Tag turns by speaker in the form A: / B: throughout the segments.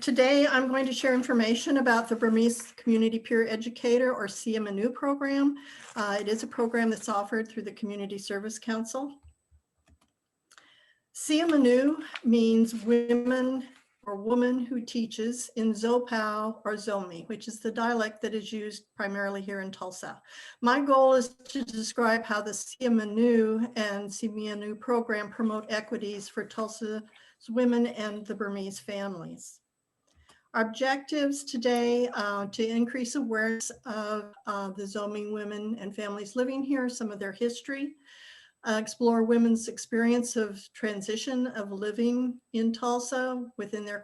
A: Today, I'm going to share information about the Burmese Community Peer Educator, or CMNU program. It is a program that's offered through the Community Service Council. CMNU means women or woman who teaches in Zopao or Zomi, which is the dialect that is used primarily here in Tulsa. My goal is to describe how the CMNU and CMNU program promote equities for Tulsa's women and the Burmese families. Our objectives today to increase awareness of the Zomi women and families living here, some of their history, explore women's experience of transition of living in Tulsa within their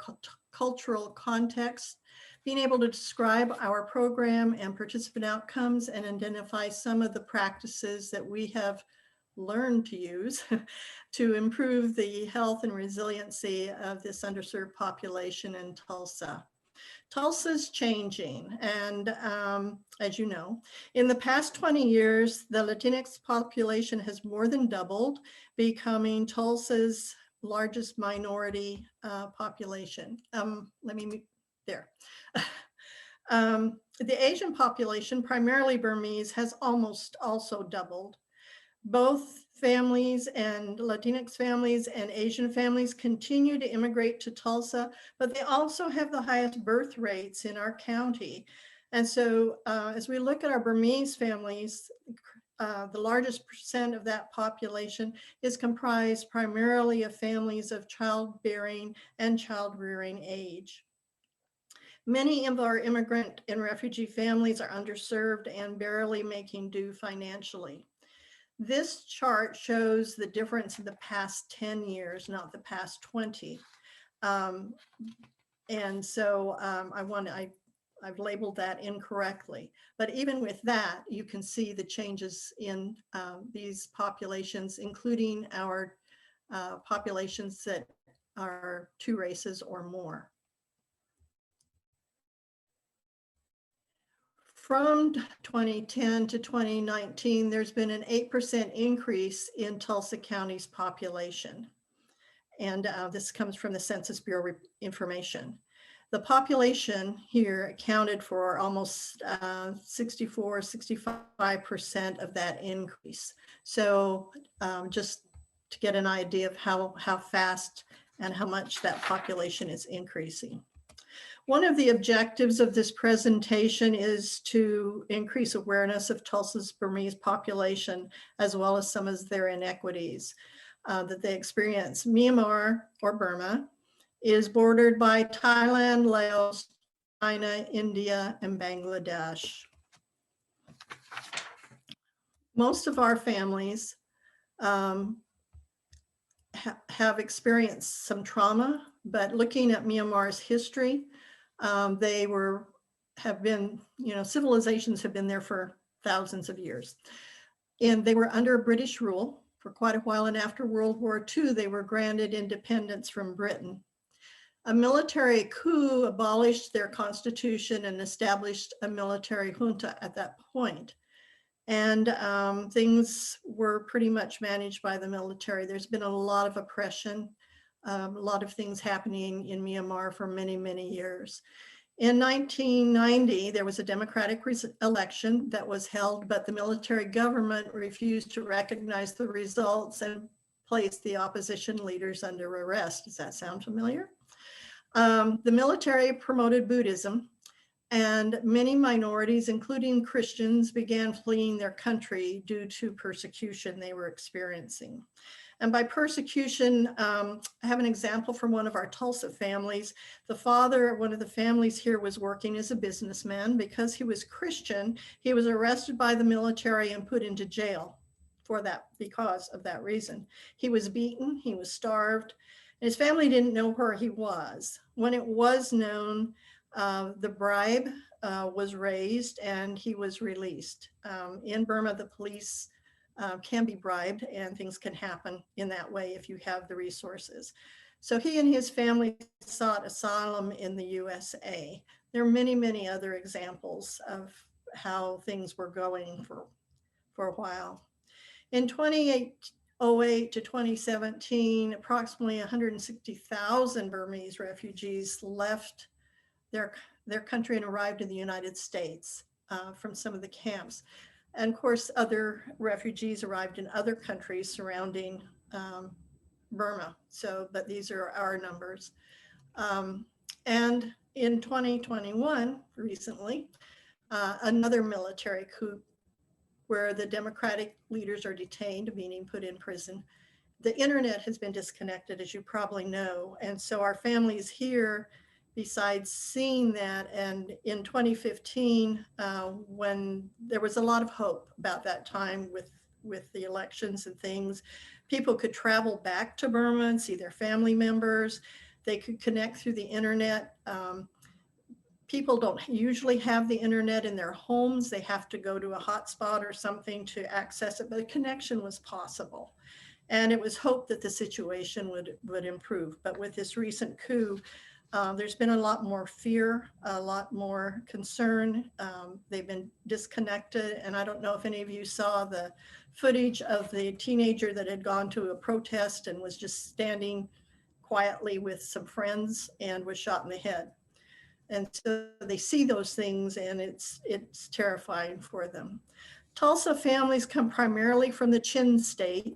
A: cultural context, being able to describe our program and participant outcomes and identify some of the practices that we have learned to use to improve the health and resiliency of this underserved population in Tulsa. Tulsa's changing, and as you know, in the past 20 years, the Latinx population has more than doubled, becoming Tulsa's largest minority population. The Asian population, primarily Burmese, has almost also doubled. Both families and Latinx families and Asian families continue to immigrate to Tulsa, but they also have the highest birth rates in our county. And so as we look at our Burmese families, the largest percent of that population is comprised primarily of families of childbearing and child-rearing age. Many of our immigrant and refugee families are underserved and barely making do financially. This chart shows the difference in the past 10 years, not the past 20. And so I've labeled that incorrectly. But even with that, you can see the changes in these populations, including our populations that are two races or more. From 2010 to 2019, there's been an 8% increase in Tulsa County's population. And this comes from the Census Bureau information. The population here accounted for almost 64, 65% of that increase. So just to get an idea of how fast and how much that population is increasing. One of the objectives of this presentation is to increase awareness of Tulsa's Burmese population, as well as some of their inequities that they experience. Myanmar, or Burma, is bordered by Thailand, Laos, China, India, and Bangladesh. Most of our families have experienced some trauma, but looking at Myanmar's history, civilizations have been there for thousands of years. And they were under British rule for quite a while. And after World War II, they were granted independence from Britain. A military coup abolished their constitution and established a military junta at that point. And things were pretty much managed by the military. There's been a lot of oppression, a lot of things happening in Myanmar for many, many years. In 1990, there was a democratic election that was held, but the military government refused to recognize the results and placed the opposition leaders under arrest. Does that sound familiar? The military promoted Buddhism, and many minorities, including Christians, began fleeing their country due to persecution they were experiencing. And by persecution, I have an example from one of our Tulsa families. The father of one of the families here was working as a businessman. Because he was Christian, he was arrested by the military and put into jail because of that reason. He was beaten, he was starved, and his family didn't know where he was. When it was known, the bribe was raised and he was released. In Burma, the police can be bribed and things can happen in that way if you have the resources. So he and his family sought asylum in the USA. There are many, many other examples of how things were going for a while. In 2008, 2008 to 2017, approximately 160,000 Burmese refugees left their country and arrived in the United States from some of the camps. And of course, other refugees arrived in other countries surrounding Burma. So, but these are our numbers. And in 2021, recently, another military coup where the democratic leaders are detained, meaning put in prison. The internet has been disconnected, as you probably know. And so our families here, besides seeing that, and in 2015, when there was a lot of hope about that time with the elections and things, people could travel back to Burma and see their family members. They could connect through the internet. People don't usually have the internet in their homes. They have to go to a hotspot or something to access it, but a connection was possible. And it was hoped that the situation would improve. But with this recent coup, there's been a lot more fear, a lot more concern. They've been disconnected. And I don't know if any of you saw the footage of the teenager that had gone to a protest and was just standing quietly with some friends and was shot in the head. And so they see those things, and it's terrifying for them. Tulsa families come primarily from the Chin State.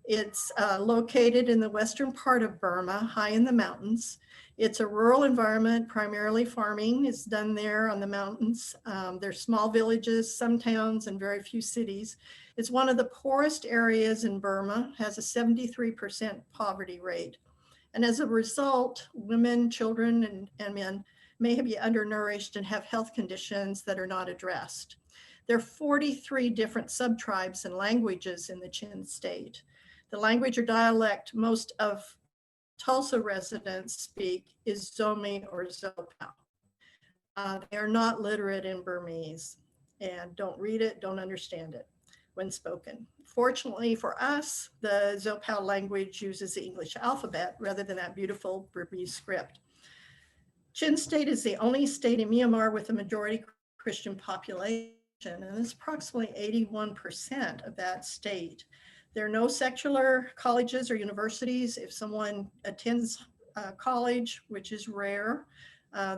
A: It's located in the western part of Burma, high in the mountains. It's a rural environment, primarily farming is done there on the mountains. There's small villages, some towns, and very few cities. It's one of the poorest areas in Burma, has a 73% poverty rate. And as a result, women, children, and men may be undernourished and have health conditions that are not addressed. There are 43 different subtribes and languages in the Chin State. The language or dialect most of Tulsa residents speak is Zomi or Zopao. They are not literate in Burmese and don't read it, don't understand it when spoken. Fortunately for us, the Zopao language uses the English alphabet rather than that beautiful Burmese script. Chin State is the only state in Myanmar with a majority Christian population, and it's approximately 81% of that state. There are no secular colleges or universities. If someone attends college, which is rare,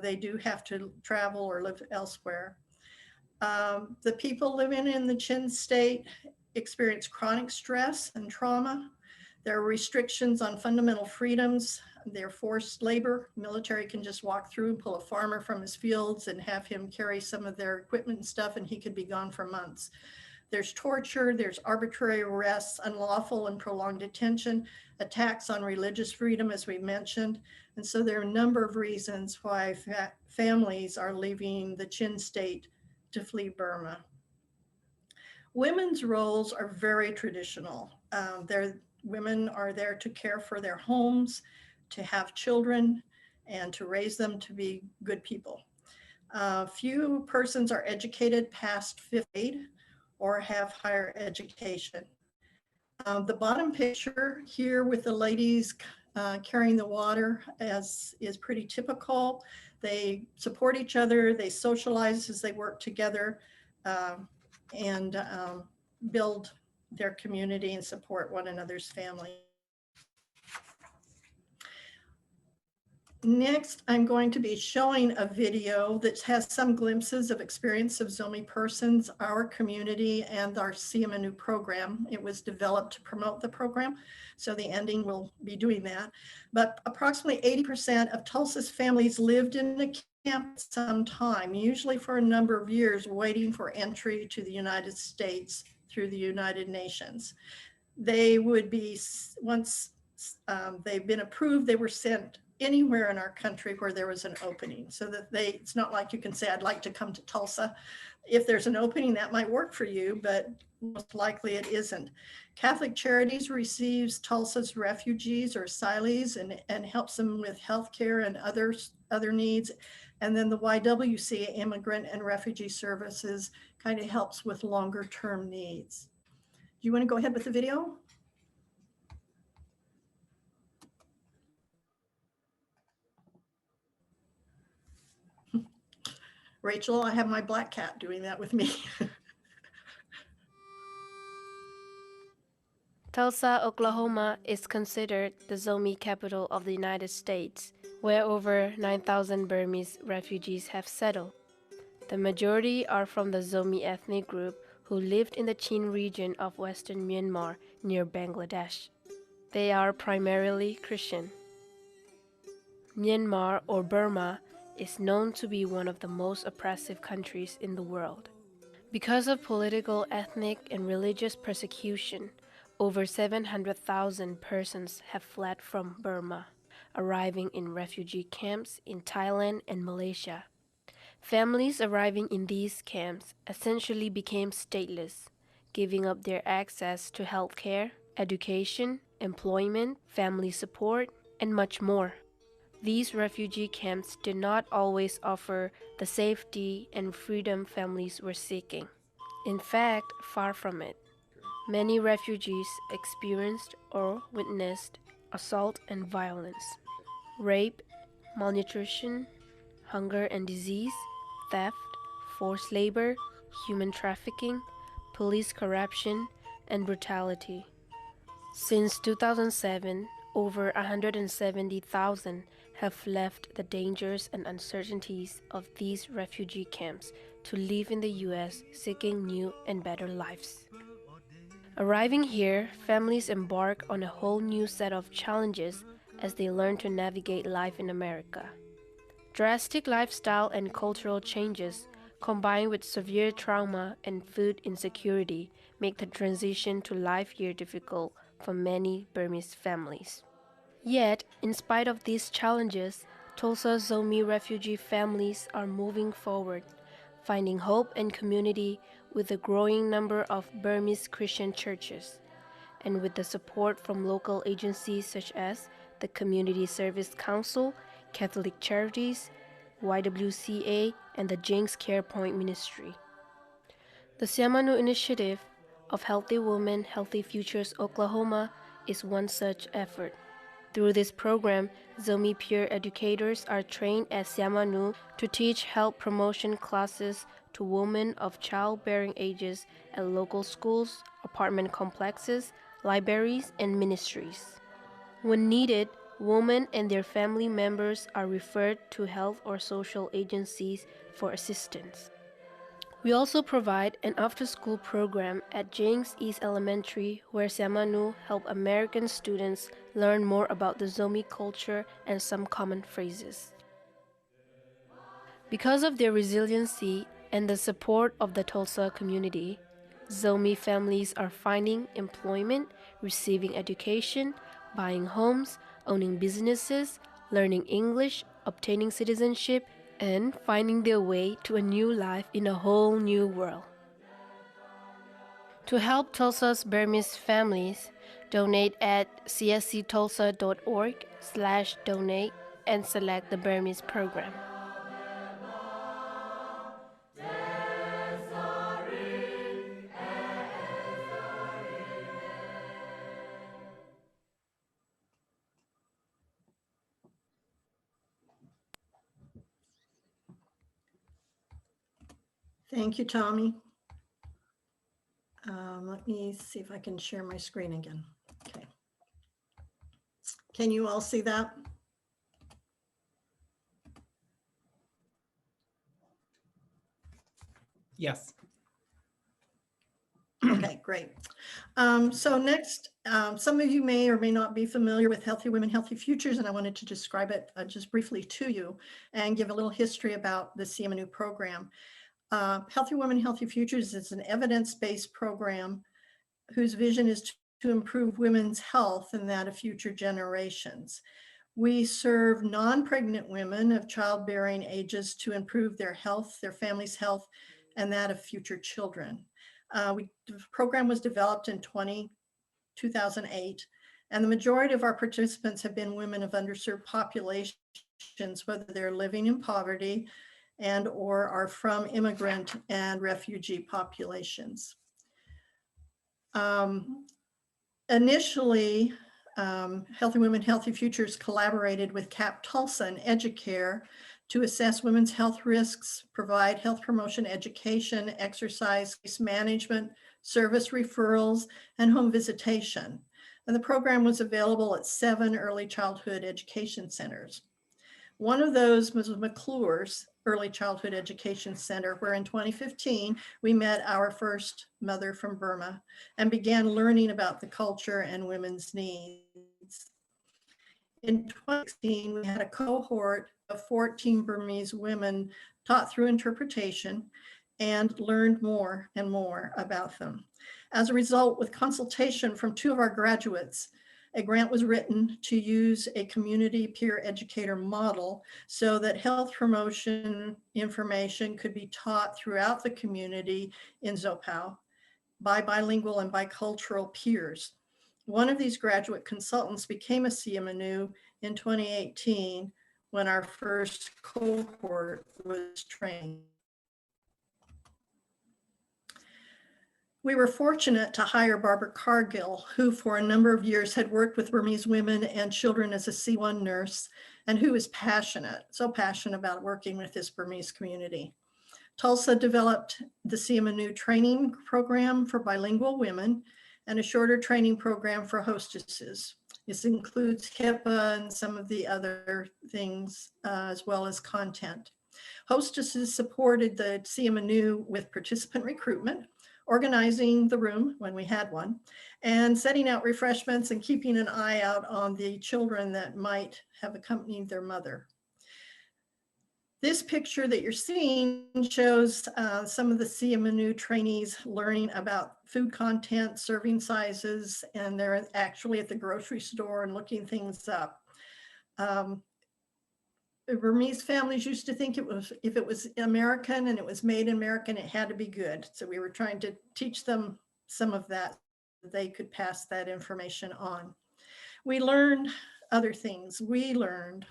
A: they do have to travel or live elsewhere. The people living in the Chin State experience chronic stress and trauma. There are restrictions on fundamental freedoms. They're forced labor. Military can just walk through and pull a farmer from his fields and have him carry some of their equipment and stuff, and he could be gone for months. There's torture, there's arbitrary arrests, unlawful and prolonged detention, attacks on religious freedom, as we mentioned. And so there are a number of reasons why families are leaving the Chin State to flee Burma. Women's roles are very traditional. Women are there to care for their homes, to have children, and to raise them to be good people. Few persons are educated past fifth grade or have higher education. The bottom picture here with the ladies carrying the water is pretty typical. They support each other, they socialize as they work together, and build their community and support one another's family. Next, I'm going to be showing a video that has some glimpses of experience of Zomi persons, our community, and our CMNU program. It was developed to promote the program, so the ending will be doing that. But approximately 80% of Tulsa's families lived in the camp at some time, usually for a number of years, waiting for entry to the United States through the United Nations. They would be, once they've been approved, they were sent anywhere in our country where there was an opening, so that it's not like you can say, I'd like to come to Tulsa. If there's an opening, that might work for you, but most likely it isn't. Catholic Charities receives Tulsa's refugees or asylees and helps them with healthcare and other needs. And then the YWCA, Immigrant and Refugee Services, kind of helps with longer term needs. Do you want to go ahead with the video? Rachel, I have my black cat doing that with me.
B: Tulsa, Oklahoma is considered the zombie capital of the United States, where over 9,000 Burmese refugees have settled. The majority are from the Zomi ethnic group who lived in the Chin region of western Myanmar near Bangladesh. They are primarily Christian. Myanmar or Burma is known to be one of the most oppressive countries in the world. Because of political, ethnic, and religious persecution, over 700,000 persons have fled from Burma, arriving in refugee camps in Thailand and Malaysia. Families arriving in these camps essentially became stateless, giving up their access to health care, education, employment, family support, and much more. These refugee camps did not always offer the safety and freedom families were seeking. In fact, far from it. Many refugees experienced or witnessed assault and violence, rape, malnutrition, hunger and disease, theft, forced labor, human trafficking, police corruption, and brutality. Since 2007, over 170,000 have left the dangers and uncertainties of these refugee camps to live in the U.S. seeking new and better lives. Arriving here, families embark on a whole new set of challenges as they learn to navigate life in America. Drastic lifestyle and cultural changes, combined with severe trauma and food insecurity, make the transition to life here difficult for many Burmese families. Yet, in spite of these challenges, Tulsa Zomi refugee families are moving forward, finding hope and community with a growing number of Burmese Christian churches, and with the support from local agencies such as the Community Service Council, Catholic Charities, YWCA, and the James Care Point Ministry. The Siamanu Initiative of Healthy Women, Healthy Futures Oklahoma is one such effort. Through this program, Zomi peer educators are trained as Siamanu to teach health promotion classes to women of childbearing ages at local schools, apartment complexes, libraries, and ministries. When needed, women and their family members are referred to health or social agencies for assistance. We also provide an after-school program at James East Elementary where Siamanu help American students learn more about the Zomi culture and some common phrases. Because of their resiliency and the support of the Tulsa community, Zomi families are finding employment, receiving education, buying homes, owning businesses, learning English, obtaining citizenship, and finding their way to a new life in a whole new world. To help Tulsa's Burmese families, donate at csctulsa.org/donate and select the Burmese program.
A: Thank you, Tommy. Let me see if I can share my screen again. Okay. Can you all see that?
C: Yes.
A: Okay, great. So next, some of you may or may not be familiar with Healthy Women, Healthy Futures, and I wanted to describe it just briefly to you and give a little history about the CMNU program. Healthy Women, Healthy Futures is an evidence-based program whose vision is to improve women's health and that of future generations. We serve non-pregnant women of childbearing ages to improve their health, their family's health, and that of future children. The program was developed in 2008, and the majority of our participants have been women of underserved populations, whether they're living in poverty and or are from immigrant and refugee populations. Initially, Healthy Women, Healthy Futures collaborated with CAP Tulsa and Educare to assess women's health risks, provide health promotion education, exercise management, service referrals, and home visitation. And the program was available at 7 early childhood education centers. One of those was McClure's Early Childhood Education Center, where in 2015, we met our first mother from Burma and began learning about the culture and women's needs. In 2016, we had a cohort of 14 Burmese women taught through interpretation and learned more and more about them. As a result, with consultation from 2 of our graduates, a grant was written to use a community peer educator model so that health promotion information could be taught throughout the community in Zopao by bilingual and bicultural peers. One of these graduate consultants became a CMNU in 2018 when our first cohort was trained. We were fortunate to hire Barbara Cargill, who for a number of years had worked with Burmese women and children as a C1 nurse, and who is so passionate about working with this Burmese community. Tulsa developed the CMNU training program for bilingual women and a shorter training program for hostesses. This includes HIPAA and some of the other things, as well as content. Hostesses supported the CMNU with participant recruitment, organizing the room when we had one, and setting out refreshments and keeping an eye out on the children that might have accompanied their mother. This picture that you're seeing shows some of the CMNU trainees learning about food content, serving sizes, and they're actually at the grocery store and looking things up. Burmese families used to think if it was American and it was made in America, it had to be good. So we were trying to teach them some of that, so they could pass that information on. We learned other things. We learned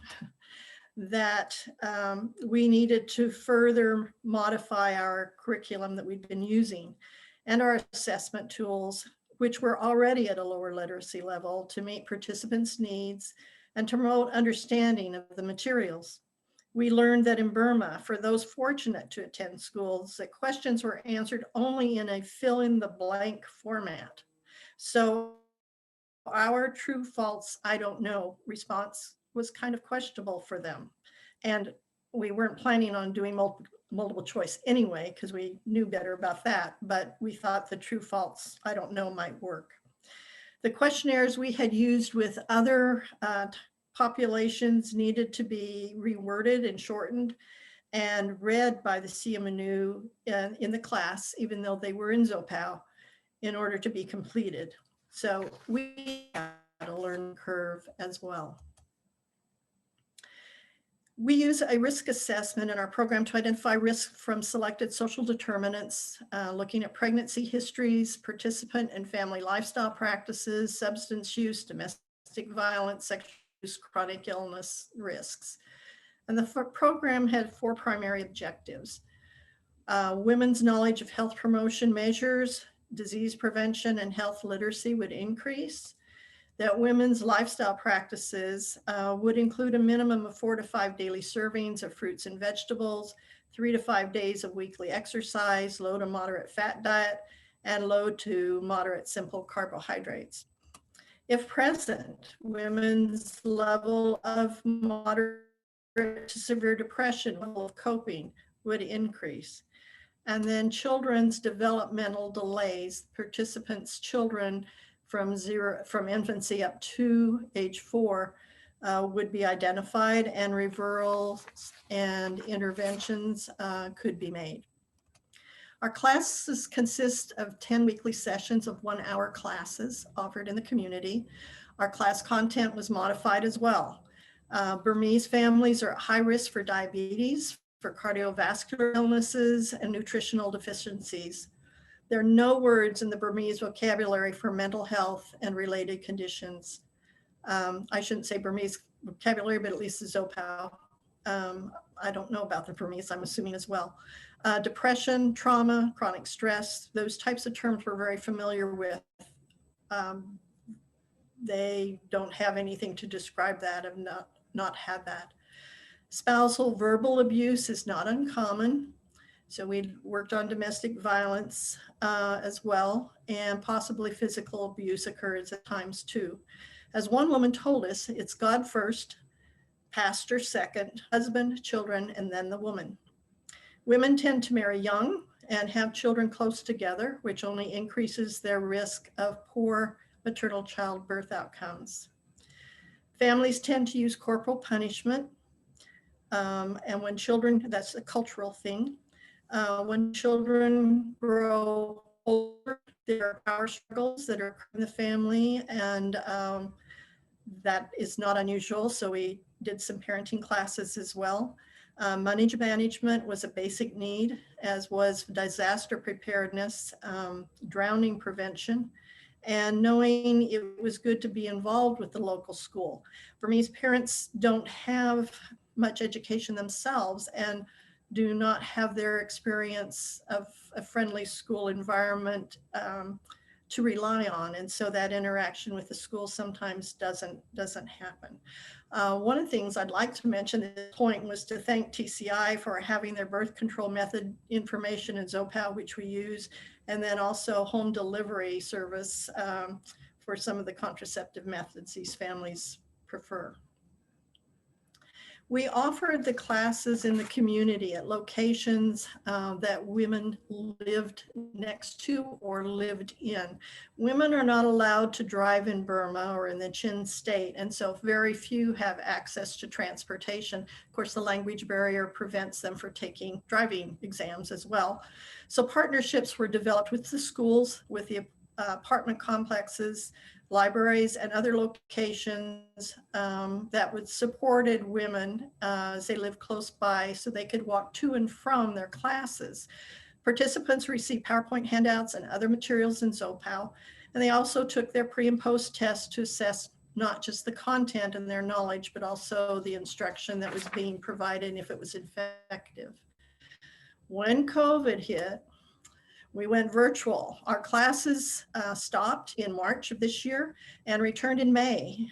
A: that we needed to further modify our curriculum that we'd been using and our assessment tools, which were already at a lower literacy level, to meet participants' needs and to promote understanding of the materials. We learned that in Burma, for those fortunate to attend schools, that questions were answered only in a fill-in-the-blank format. So our true, false, I don't know response was kind of questionable for them. And we weren't planning on doing multiple choice anyway, because we knew better about that, but we thought the true, false, I don't know might work. The questionnaires we had used with other populations needed to be reworded and shortened and read by the CMNU in the class, even though they were in Zopao, in order to be completed. So we had a learning curve as well. We use a risk assessment in our program to identify risk from selected social determinants, looking at pregnancy histories, participant and family lifestyle practices, substance use, domestic violence, sexual use, chronic illness risks. And the program had 4 primary objectives. Women's knowledge of health promotion measures, disease prevention, and health literacy would increase. That women's lifestyle practices would include a minimum of 4 to 5 daily servings of fruits and vegetables, 3 to 5 days of weekly exercise, low to moderate fat diet, and low to moderate simple carbohydrates. If present, women's level of moderate to severe depression, level of coping would increase. And then children's developmental delays, participants' children from infancy up to age 4 would be identified, and referrals and interventions could be made. Our classes consist of 10 weekly sessions of 1-hour classes offered in the community. Our class content was modified as well. Burmese families are at high risk for diabetes, for cardiovascular illnesses, and nutritional deficiencies. There are no words in the Burmese vocabulary for mental health and related conditions. I shouldn't say Burmese vocabulary, but at least the Zopao. I don't know about the Burmese, I'm assuming as well. Depression, trauma, chronic stress, those types of terms we're very familiar with. They don't have anything to describe that, have not had that. Spousal verbal abuse is not uncommon. So we worked on domestic violence as well, and possibly physical abuse occurs at times too. As one woman told us, it's God first, pastor second, husband, children, and then the woman. Women tend to marry young and have children close together, which only increases their risk of poor maternal childbirth outcomes. Families tend to use corporal punishment. And when children, that's a cultural thing. When children grow older, there are power struggles that are in the family, and that is not unusual. So we did some parenting classes as well. Money management was a basic need, as was disaster preparedness, drowning prevention, and knowing it was good to be involved with the local school. Burmese parents don't have much education themselves and do not have their experience of a friendly school environment to rely on. And so that interaction with the school sometimes doesn't happen. One of the things I'd like to mention at this point was to thank TCI for having their birth control method information in ZOPAO, which we use, and then also home delivery service for some of the contraceptive methods these families prefer. We offered the classes in the community at locations that women lived next to or lived in. Women are not allowed to drive in Burma or in the Chin state, and so very few have access to transportation. Of course, the language barrier prevents them from taking driving exams as well. So partnerships were developed with the schools, with the apartment complexes, libraries, and other locations that would supported women as they lived close by so they could walk to and from their classes. Participants received PowerPoint handouts and other materials in ZOPAO, and they also took their pre and post tests to assess not just the content and their knowledge, but also the instruction that was being provided and if it was effective. When COVID hit, we went virtual. Our classes stopped in March of this year and returned in May,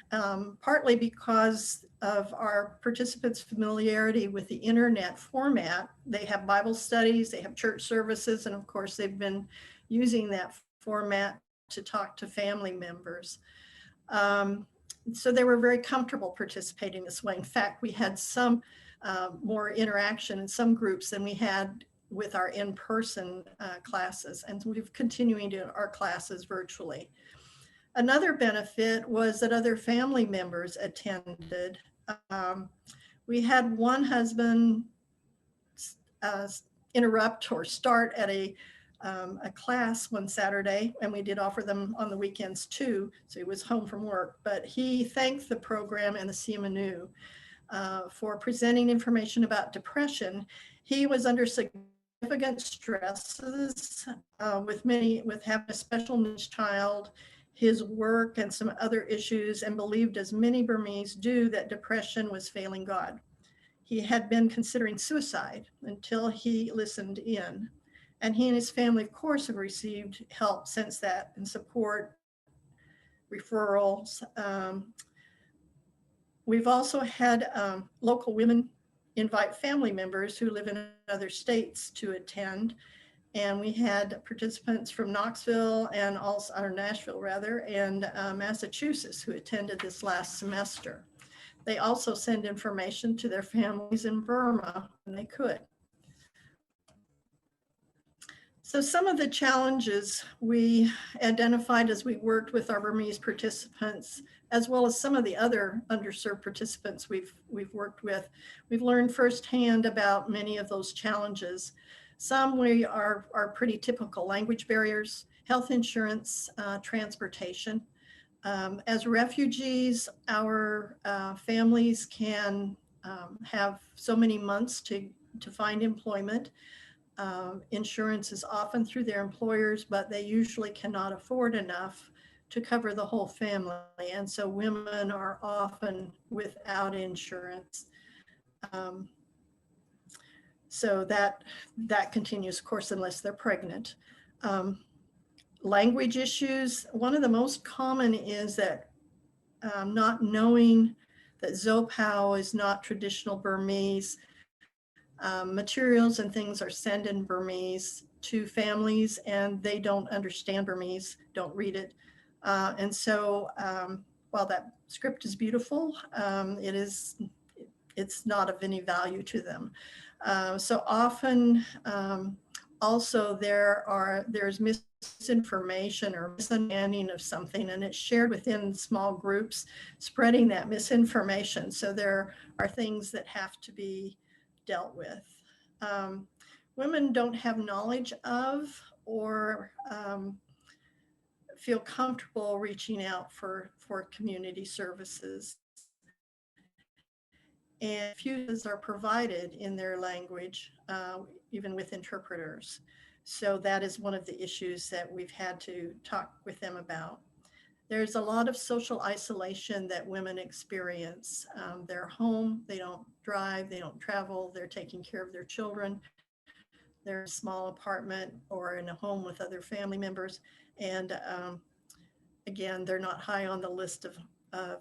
A: partly because of our participants' familiarity with the internet format. They have Bible studies, they have church services, and of course they've been using that format to talk to family members. So they were very comfortable participating this way. In fact, we had some more interaction in some groups than we had with our in-person classes, and we've continuing to our classes virtually. Another benefit was that other family members attended. We had one husband interrupt or start at a class one Saturday, and we did offer them on the weekends too, so he was home from work, but he thanked the program and the CMNU for presenting information about depression. He was under significant stresses with having a special needs child, his work, and some other issues, and believed, as many Burmese do, that depression was failing God. He had been considering suicide until he listened in. And he and his family, of course, have received help since that and support, referrals. We've also had local women invite family members who live in other states to attend. And we had participants from Knoxville and also, or Nashville rather, and Massachusetts who attended this last semester. They also send information to their families in Burma when they could. So some of the challenges we identified as we worked with our Burmese participants, as well as some of the other underserved participants we've worked with, we've learned firsthand about many of those challenges. Some we are pretty typical: language barriers, health insurance, transportation. As refugees, our families can have so many months to find employment. Insurance is often through their employers, but they usually cannot afford enough to cover the whole family. And so women are often without insurance. So that continues, of course, unless they're pregnant. Language issues. One of the most common is that not knowing that ZOPAO is not traditional Burmese. Materials and things are sent in Burmese to families, and they don't understand Burmese, don't read it. And so while that script is beautiful, it's not of any value to them. So often, also there's misinformation or misunderstanding of something, and it's shared within small groups, spreading that misinformation. So there are things that have to be dealt with. Women don't have knowledge of or feel comfortable reaching out for community services. And few are provided in their language, even with interpreters. So that is one of the issues that we've had to talk with them about. There's a lot of social isolation that women experience. They're home, they don't drive, they don't travel, they're taking care of their children. They're in a small apartment or in a home with other family members. And again, they're not high on the list of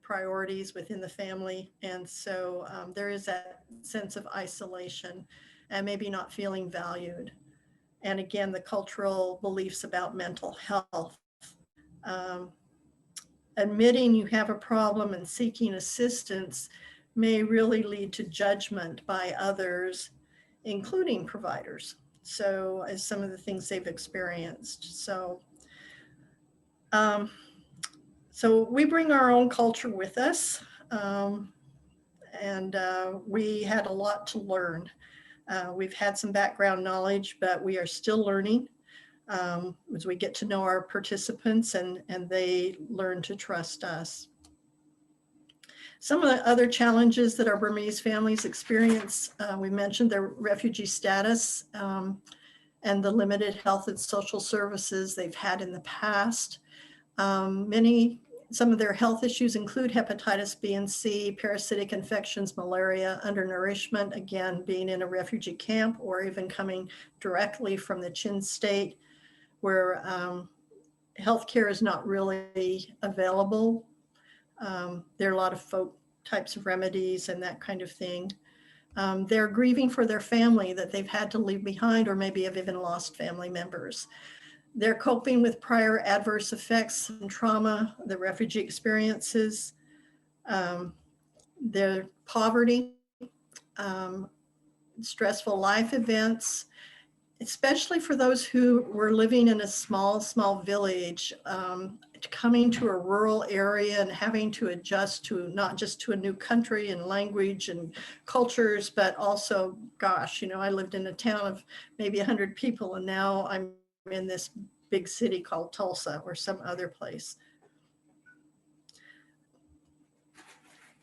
A: priorities within the family. And so there is that sense of isolation and maybe not feeling valued. And again, the cultural beliefs about mental health. Admitting you have a problem and seeking assistance may really lead to judgment by others, including providers. So as some of the things they've experienced. So we bring our own culture with us, and we had a lot to learn. We've had some background knowledge, but we are still learning as we get to know our participants and they learn to trust us. Some of the other challenges that our Burmese families experience, we mentioned their refugee status and the limited health and social services they've had in the past. Some of their health issues include hepatitis B and C, parasitic infections, malaria, undernourishment, again, being in a refugee camp or even coming directly from the Chin State where healthcare is not really available. There are a lot of folk types of remedies and that kind of thing. They're grieving for their family that they've had to leave behind or maybe have even lost family members. They're coping with prior adverse effects and trauma, the refugee experiences, their poverty, stressful life events, especially for those who were living in a small village, coming to a rural area and having to adjust to not just to a new country and language and cultures, but also, gosh, I lived in a town of maybe 100 people and now I'm in this big city called Tulsa or some other place.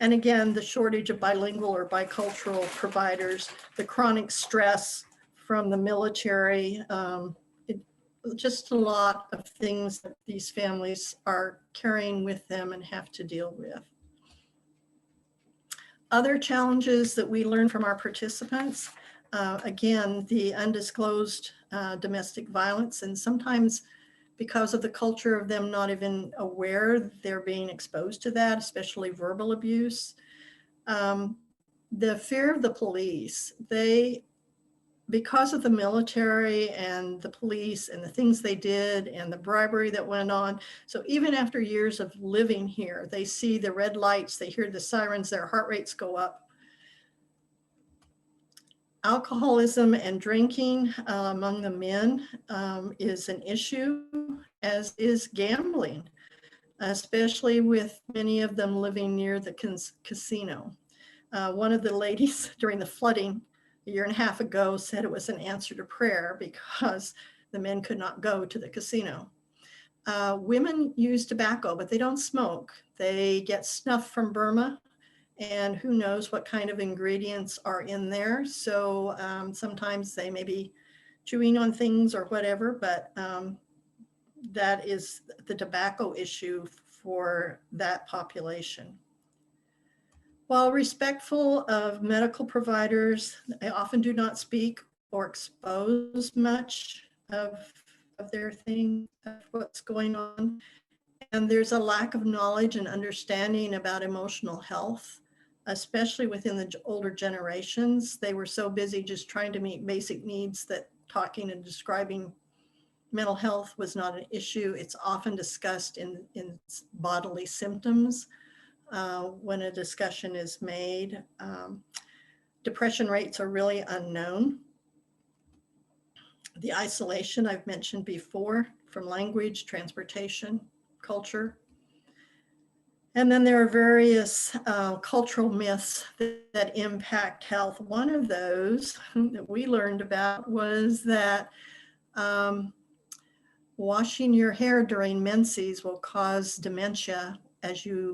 A: And again, the shortage of bilingual or bicultural providers, the chronic stress from the military, just a lot of things that these families are carrying with them and have to deal with. Other challenges that we learn from our participants, again, the undisclosed domestic violence, and sometimes because of the culture of them not even aware they're being exposed to that, especially verbal abuse. The fear of the police, because of the military and the police and the things they did and the bribery that went on. So even after years of living here, they see the red lights, they hear the sirens, their heart rates go up. Alcoholism and drinking among the men is an issue, as is gambling, especially with many of them living near the casino. One of the ladies during the flooding a year and a half ago said it was an answer to prayer because the men could not go to the casino. Women use tobacco, but they don't smoke. They get snuff from Burma, and who knows what kind of ingredients are in there. So sometimes they may be chewing on things or whatever, but that is the tobacco issue for that population. While respectful of medical providers, they often do not speak or expose much of their thing, of what's going on. And there's a lack of knowledge and understanding about emotional health. especially within the older generations. They were so busy just trying to meet basic needs that talking and describing mental health was not an issue. It's often discussed in bodily symptoms when a discussion is made. Depression rates are really unknown. The isolation I've mentioned before from language, transportation, culture. And then there are various cultural myths that impact health. One of those that we learned about was that washing your hair during menses will cause dementia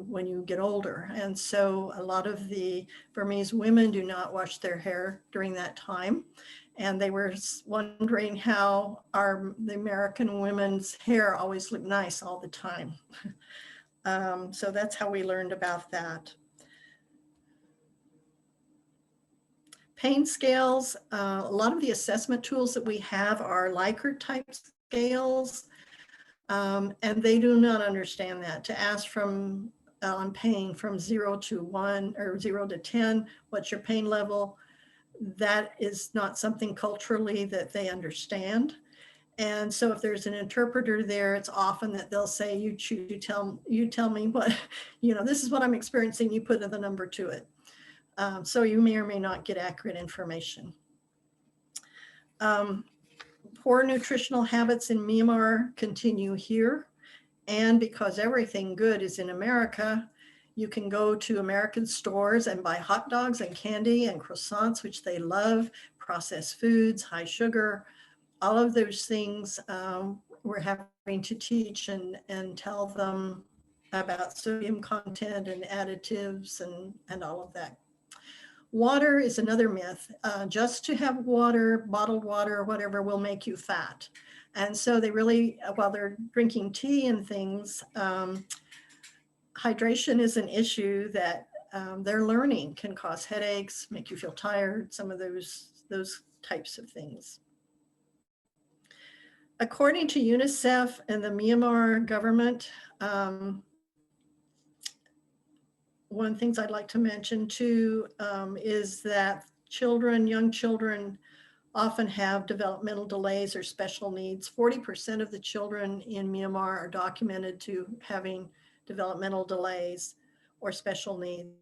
A: when you get older. And so a lot of the Burmese women do not wash their hair during that time. And they were wondering how the American women's hair always looked nice all the time. So that's how we learned about that. Pain scales, a lot of the assessment tools that we have are Likert type scales, and they do not understand that. To ask on pain from 0 to 1 or 0 to 10, what's your pain level? That is not something culturally that they understand. And so if there's an interpreter there, it's often that they'll say, you tell me what, this is what I'm experiencing, you put the number to it. So you may or may not get accurate information. Poor nutritional habits in Myanmar continue here. And because everything good is in America, you can go to American stores and buy hot dogs and candy and croissants, which they love, processed foods, high sugar, all of those things. We're having to teach and tell them about sodium content and additives and all of that. Water is another myth. Just to have water, bottled water or whatever, will make you fat. And so they really, while they're drinking tea and things, hydration is an issue that they're learning can cause headaches, make you feel tired, some of those types of things. According to UNICEF and the Myanmar government, one of the things I'd like to mention too is that young children often have developmental delays or special needs. 40% of the children in Myanmar are documented to having developmental delays or special needs.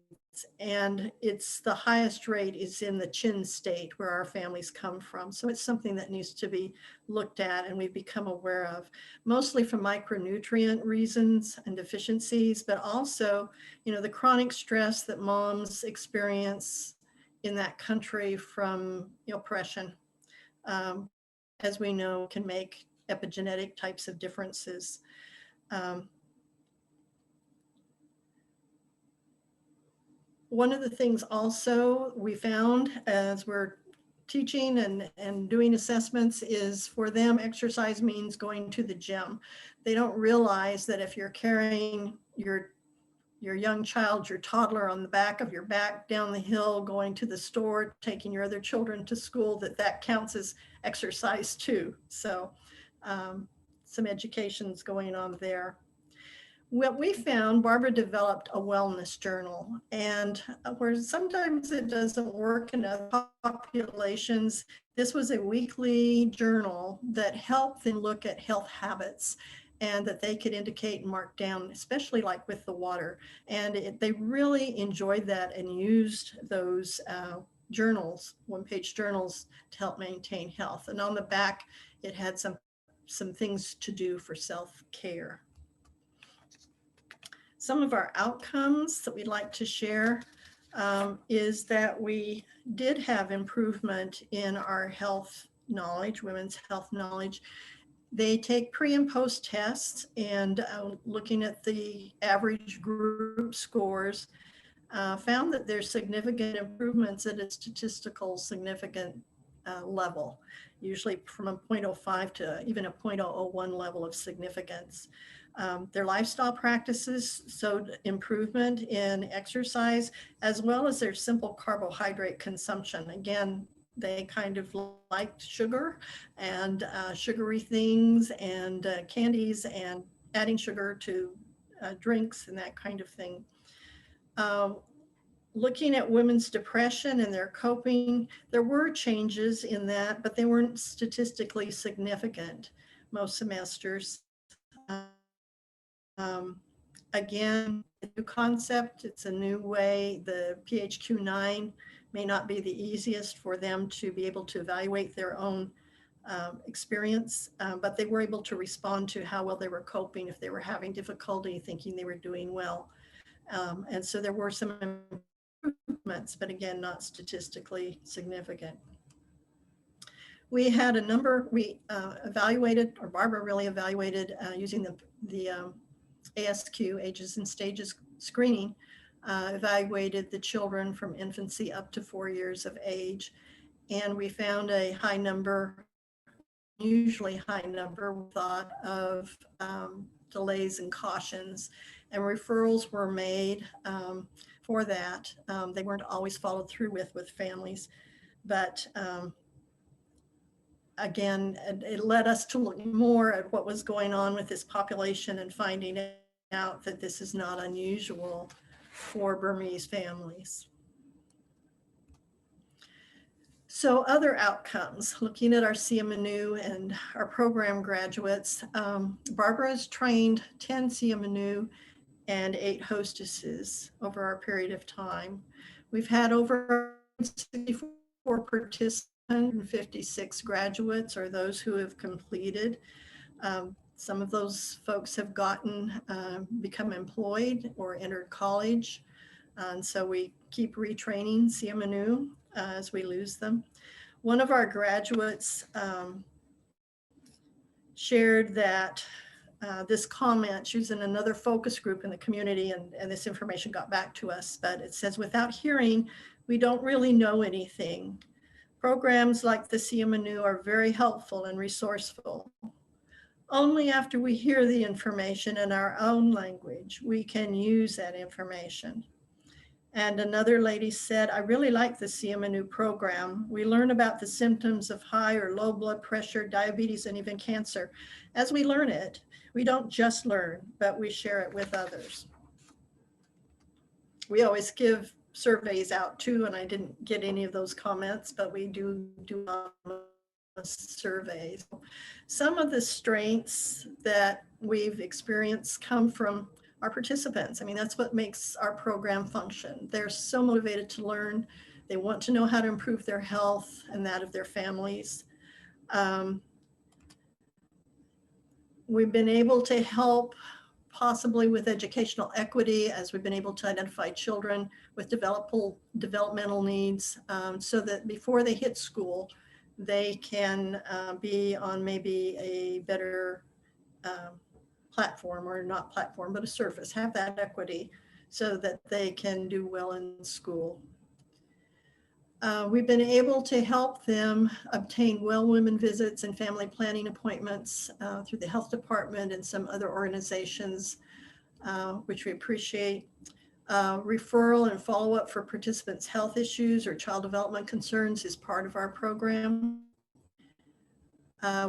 A: And it's the highest rate is in the Chin state where our families come from. So it's something that needs to be looked at and we've become aware of, mostly for micronutrient reasons and deficiencies, but also, the chronic stress that moms experience in that country from oppression, as we know, can make epigenetic types of differences. One of the things also we found as we're teaching and doing assessments is for them, exercise means going to the gym. They don't realize that if you're carrying your young child, your toddler on the back of your back down the hill, going to the store, taking your other children to school, that counts as exercise too. So some education's going on there. What we found, Barbara developed a wellness journal, and where sometimes it doesn't work in other populations, this was a weekly journal that helped them look at health habits and that they could indicate and mark down, especially like with the water. And they really enjoyed that and used those journals, one-page journals, to help maintain health. And on the back, it had some things to do for self-care. Some of our outcomes that we'd like to share is that we did have improvement in our health knowledge, women's health knowledge. They take pre and post tests, and looking at the average group scores, found that there's significant improvements at a statistical significant level, usually from a 0.05 to even a 0.001 level of significance. Their lifestyle practices showed improvement in exercise, as well as their simple carbohydrate consumption. Again, they kind of liked sugar and sugary things and candies and adding sugar to drinks and that kind of thing. Looking at women's depression and their coping, there were changes in that, but they weren't statistically significant most semesters. Again, a new concept, it's a new way. The PHQ-9 may not be the easiest for them to be able to evaluate their own experience, but they were able to respond to how well they were coping if they were having difficulty thinking they were doing well. And so there were some improvements, but again, not statistically significant. We had a number, we evaluated, or Barbara really evaluated using the ASQ, Ages and Stages screening, evaluated the children from infancy up to 4 years of age. And we found a high number, usually high number, we thought, of delays and cautions, and referrals were made for that. They weren't always followed through with families, but again, it led us to look more at what was going on with this population and finding out that this is not unusual for Burmese families. So other outcomes, looking at our CMNU and our program graduates, Barbara's trained 10 CMNU and 8 hostesses over our period of time. We've had over 64 participants and 56 graduates, or those who have completed. Some of those folks have become employed or entered college. And so we keep retraining CMNU as we lose them. One of our graduates shared that this comment, she was in another focus group in the community, and this information got back to us, but it says, without hearing, we don't really know anything. Programs like the CMNU are very helpful and resourceful. Only after we hear the information in our own language, we can use that information. And another lady said, I really like the CMNU program. We learn about the symptoms of high or low blood pressure, diabetes, and even cancer. As we learn it, we don't just learn, but we share it with others. We always give surveys out too, and I didn't get any of those comments, but we do surveys. Some of the strengths that we've experienced come from our participants. I mean, that's what makes our program function. They're so motivated to learn. They want to know how to improve their health and that of their families. We've been able to help possibly with educational equity, as we've been able to identify children with developmental needs, so that before they hit school, they can be on maybe a better platform, or not platform, but a surface, have that equity so that they can do well in school. We've been able to help them obtain well women visits and family planning appointments through the health department and some other organizations, which we appreciate. Referral and follow-up for participants' health issues or child development concerns is part of our program.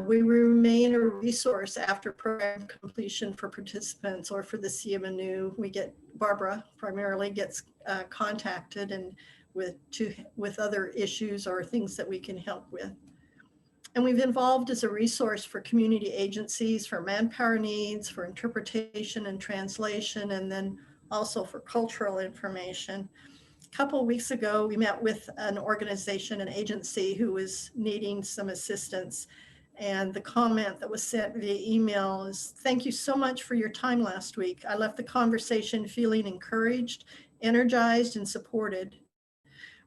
A: We remain a resource after program completion for participants or for the CMNU. Barbara primarily gets contacted and with other issues or things that we can help with. And we've involved as a resource for community agencies, for manpower needs, for interpretation and translation, and then also for cultural information. A couple of weeks ago, we met with an organization, an agency who was needing some assistance. And the comment that was sent via email is, thank you so much for your time last week. I left the conversation feeling encouraged, energized, and supported.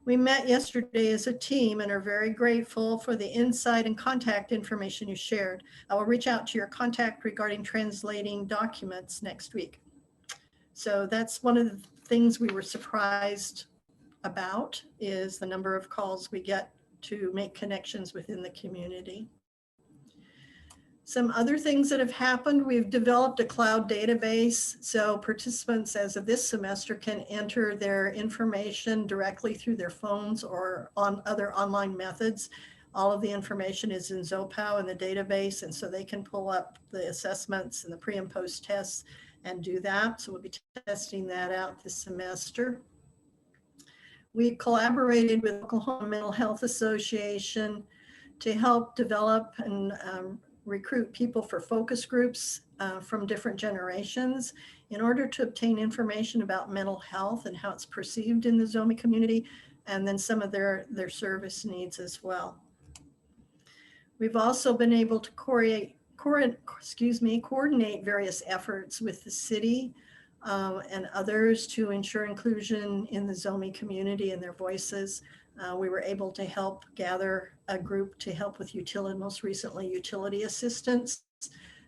A: We met yesterday as a team and are very grateful for the insight and contact information you shared. I will reach out to your contact regarding translating documents next week. So that's one of the things we were surprised about, is the number of calls we get to make connections within the community. Some other things that have happened, we've developed a cloud database, so participants as of this semester can enter their information directly through their phones or on other online methods. All of the information is in Zopow in the database, and so they can pull up the assessments and the pre and post tests and do that. So we'll be testing that out this semester. We collaborated with Oklahoma Mental Health Association to help develop and recruit people for focus groups from different generations in order to obtain information about mental health and how it's perceived in the Zomi community, and then some of their service needs as well. We've also been able to coordinate various efforts with the city and others to ensure inclusion in the Zomi community and their voices. We were able to help gather a group to help with utility, most recently utility assistance,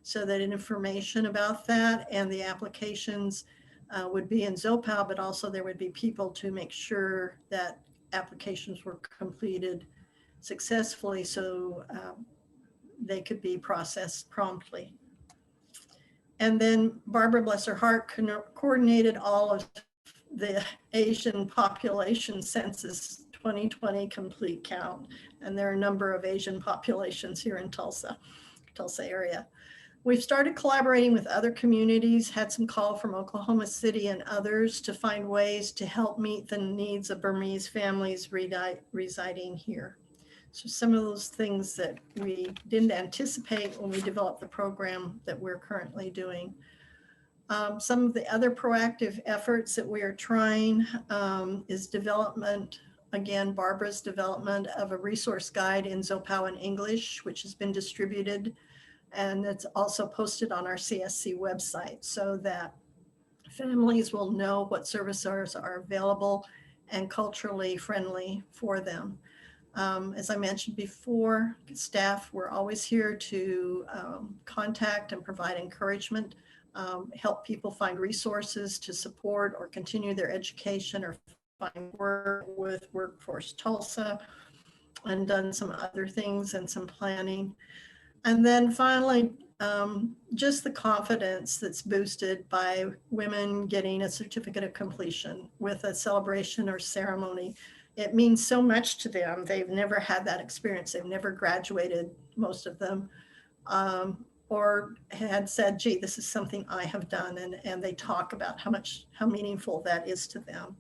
A: so that information about that and the applications would be in Zopal, but also there would be people to make sure that applications were completed successfully so they could be processed promptly. And then Barbara, bless her heart, coordinated all of the Asian population census 2020 complete count. And there are a number of Asian populations here in Tulsa area. We've started collaborating with other communities, had some call from Oklahoma City and others to find ways to help meet the needs of Burmese families residing here. So some of those things that we didn't anticipate when we developed the program that we're currently doing. Some of the other proactive efforts that we are trying is development, again, Barbara's development of a resource guide in Zopal in English, which has been distributed, and it's also posted on our CSC website so that families will know what services are available and culturally friendly for them. As I mentioned before, staff, we're always here to contact and provide encouragement, help people find resources to support or continue their education or find work with Workforce Tulsa, and done some other things and some planning. And then finally, just the confidence that's boosted by women getting a certificate of completion with a celebration or ceremony. It means so much to them. They've never had that experience. They've never graduated, most of them, or had said, gee, this is something I have done. And they talk about how meaningful that is to them.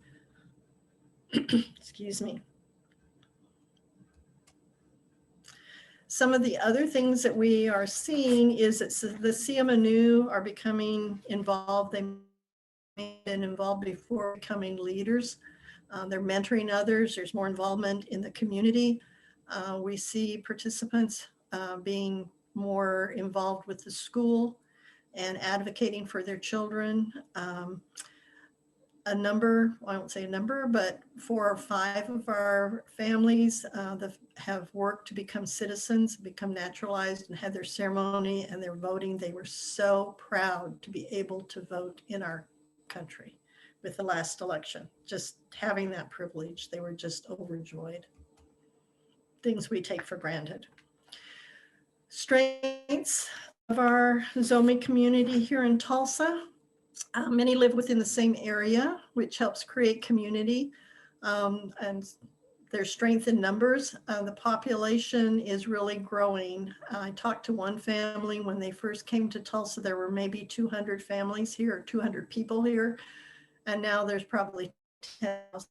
A: Excuse me. Some of the other things that we are seeing is that the CMNU are becoming involved. They've been involved before becoming leaders. They're mentoring others. There's more involvement in the community. We see participants being more involved with the school and advocating for their children. I won't say a number, but 4 or 5 of our families that have worked to become citizens, become naturalized, and had their ceremony and their voting. They were so proud to be able to vote in our country with the last election. Just having that privilege, they were just overjoyed. Things we take for granted. Strengths of our Zomi community here in Tulsa. Many live within the same area, which helps create community, and there's strength in numbers. The population is really growing. I talked to one family when they first came to Tulsa, there were maybe 200 families here, or 200 people here, and now there's probably 10,000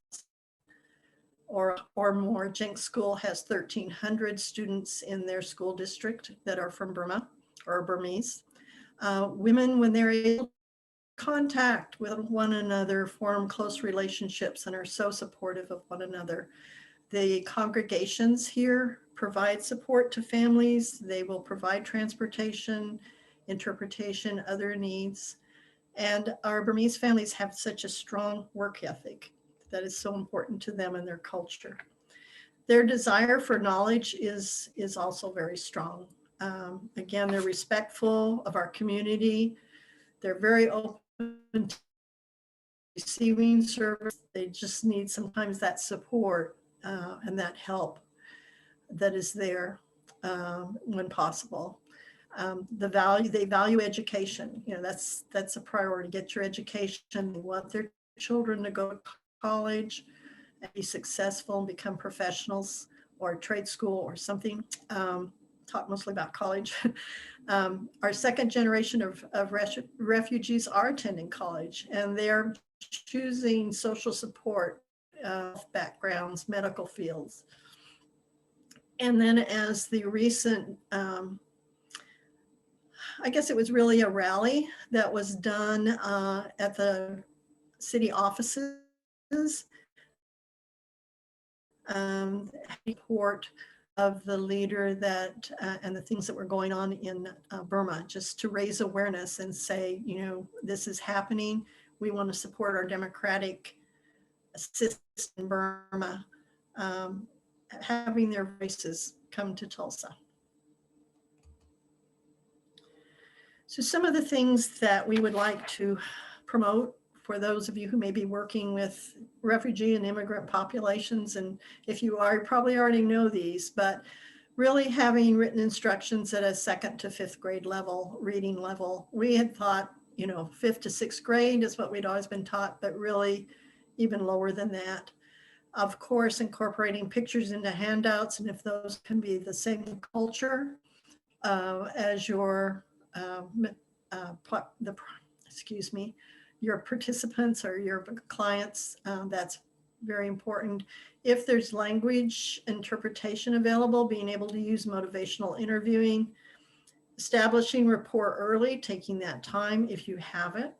A: or more. Jenks School has 1,300 students in their school district that are from Burma or Burmese. Women, when they're able to contact with one another, form close relationships, and are so supportive of one another. The congregations here provide support to families. They will provide transportation, interpretation, other needs. And our Burmese families have such a strong work ethic that is so important to them and their culture. Their desire for knowledge is also very strong. Again, they're respectful of our community. They're very open to receiving service. They just need sometimes that support and that help that is there when possible. They value education. You know, that's a priority. Get your education. They want their children to go to college and be successful and become professionals, or trade school or something. Talk mostly about college. Our second generation of refugees are attending college, and they're choosing social support backgrounds, medical fields. And then as the recent, I guess it was really a rally that was done at the city offices, report of the leader that and the things that were going on in Burma, just to raise awareness and say, you know, this is happening. We want to support our democratic system in Burma, having their voices come to Tulsa. So some of the things that we would like to promote for those of you who may be working with refugee and immigrant populations, and if you are, you probably already know these, but really having written instructions at a 2nd to 5th grade level, reading level. We had thought, you know, 5th to 6th grade is what we'd always been taught, but really even lower than that. Of course, incorporating pictures into handouts, and if those can be the same culture as your your participants or your clients, that's very important. If there's language interpretation available, being able to use motivational interviewing, establishing rapport early, taking that time if you have it,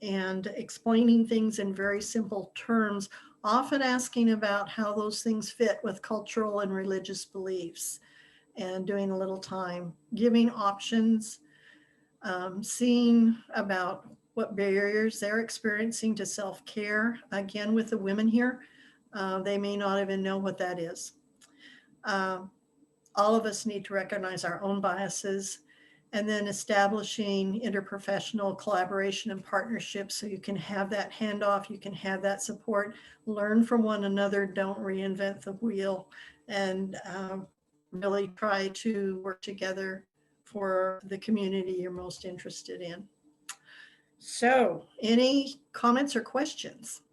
A: and explaining things in very simple terms, often asking about how those things fit with cultural and religious beliefs, and doing a little time, giving options, seeing about what barriers they're experiencing to self-care. Again, with the women here, they may not even know what that is. All of us need to recognize our own biases, and then establishing interprofessional collaboration and partnership so you can have that handoff, you can have that support, learn from one another, don't reinvent the wheel, and really try to work together for the community you're most interested in. So, any comments or questions?